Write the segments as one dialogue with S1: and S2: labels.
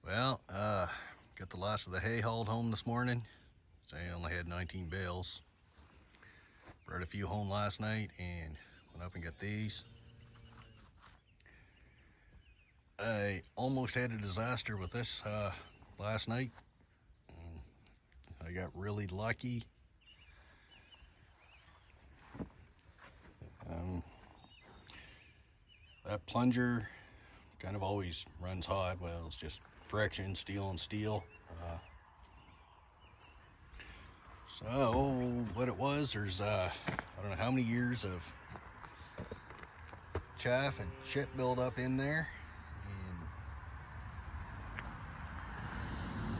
S1: Well, got the last of the hay hauled home this morning. So I only had 19 bales. Brought a few home last night and went up and got these. I almost had a disaster with this last night. I got really lucky. That plunger kind of always runs hot. Well, it's just friction, steel and steel. So what it was, there's I don't know how many years of chaff and shit buildup in there, and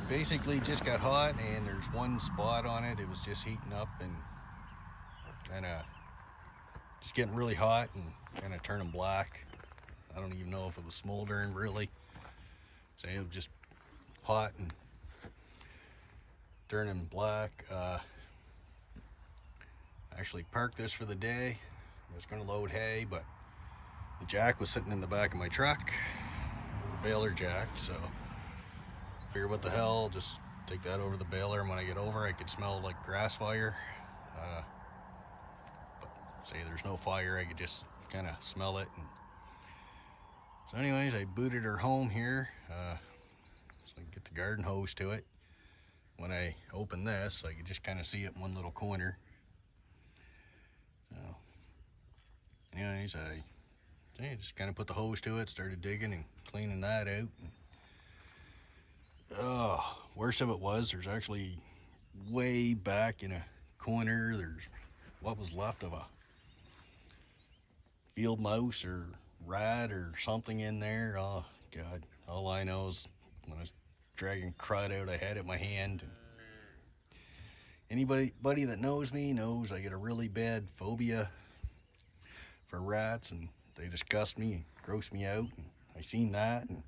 S1: basically just got hot, and there's one spot on it, it was just heating up and kind of just getting really hot and kind of turning black. I don't even know if it was smoldering really. So it was just hot and turning black. Actually parked this for the day. I was going to load hay, but the jack was sitting in the back of my truck, the baler jack, so figured what the hell, just take that over the baler, and when I get over I could smell like grass fire. But say there's no fire, I could just kind of smell it. And so anyways, I booted her home here so I can get the garden hose to it. When I open this, I could just kind of see it in one little corner. So anyways, I just kind of put the hose to it, started digging and cleaning that out. Worst of it was, there's actually way back in a corner, there's what was left of a field mouse or rat or something in there. Oh God, all I know is when I was dragging crud out, I had it in my hand. Anybody that knows me knows I get a really bad phobia for rats, and they disgust me and gross me out. And I seen that and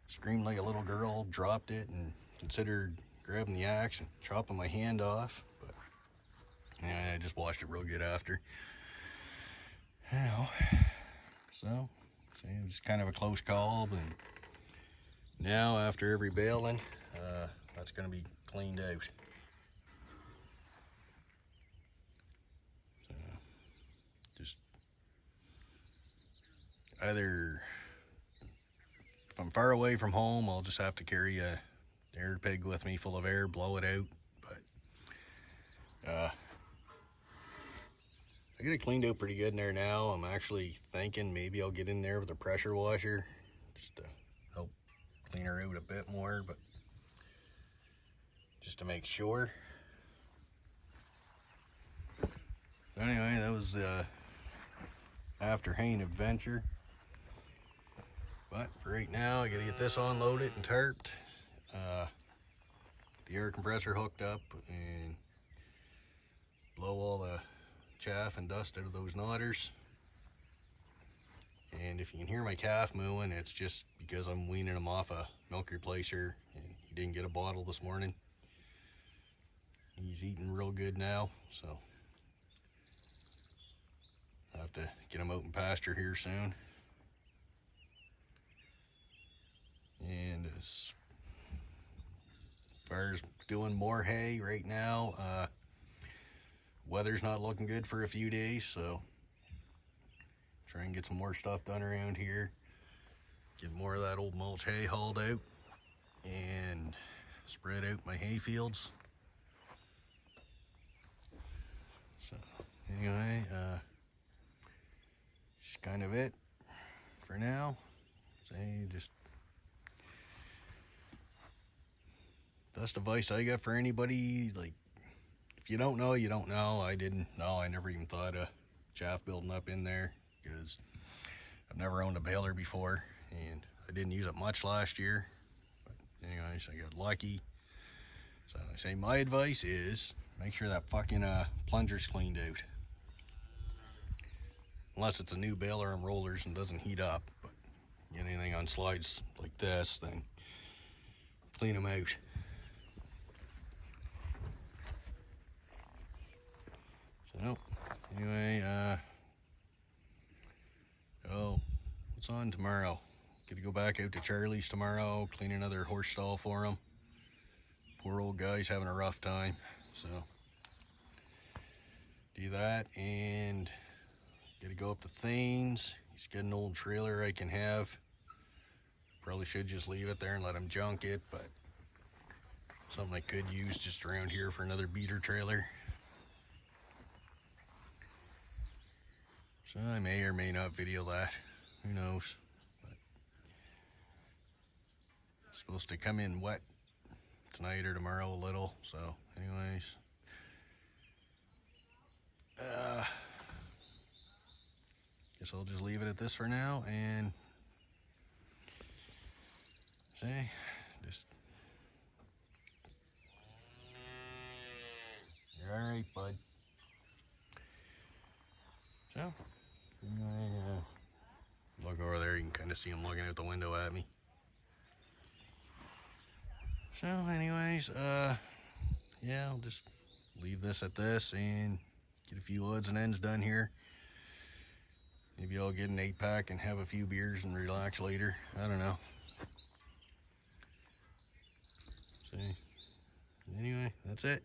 S1: screamed like a little girl, dropped it, and considered grabbing the axe and chopping my hand off. But yeah, I just washed it real good after. You know, so it was kind of a close call. But now after every baling, that's going to be cleaned out. So just either if I'm far away from home, I'll just have to carry a air pig with me full of air, blow it out. But I get it cleaned out pretty good in there now. I'm actually thinking maybe I'll get in there with a pressure washer just to help clean her out a bit more, but just to make sure. Anyway, that was the after haying adventure. But for right now, I gotta get this unloaded and tarped. The air compressor hooked up and blow all the chaff and dust out of those knotters. And if you can hear my calf mooing, it's just because I'm weaning him off a milk replacer, and he didn't get a bottle this morning. He's eating real good now, so I'll have to get him out in pasture here soon. And as far as doing more hay right now, weather's not looking good for a few days, so try and get some more stuff done around here, get more of that old mulch hay hauled out and spread out my hay fields. So anyway, just kind of it for now. Just best advice I got for anybody, like, if you don't know, you don't know. I didn't know. I never even thought of chaff building up in there because I've never owned a baler before, and I didn't use it much last year. But anyways, I got lucky. So I say my advice is make sure that fucking plunger's cleaned out. Unless it's a new baler and rollers and doesn't heat up. But get anything on slides like this, then clean them out. So anyway, what's on tomorrow? Gonna go back out to Charlie's tomorrow, clean another horse stall for him. Poor old guy's having a rough time, so do that. And gotta go up to Thanes. He's got an old trailer I can have. Probably should just leave it there and let him junk it, but something I could use just around here for another beater trailer. So I may or may not video that, who knows. But it's supposed to come in wet tonight or tomorrow a little, so anyways. Guess I'll just leave it at this for now, and say, just, you're all right, bud. So, anyway, look over there, you can kind of see him looking out the window at me. So anyways, yeah, I'll just leave this at this and get a few odds and ends done here. Maybe I'll get an 8-pack and have a few beers and relax later. I don't know. So, anyway, that's it.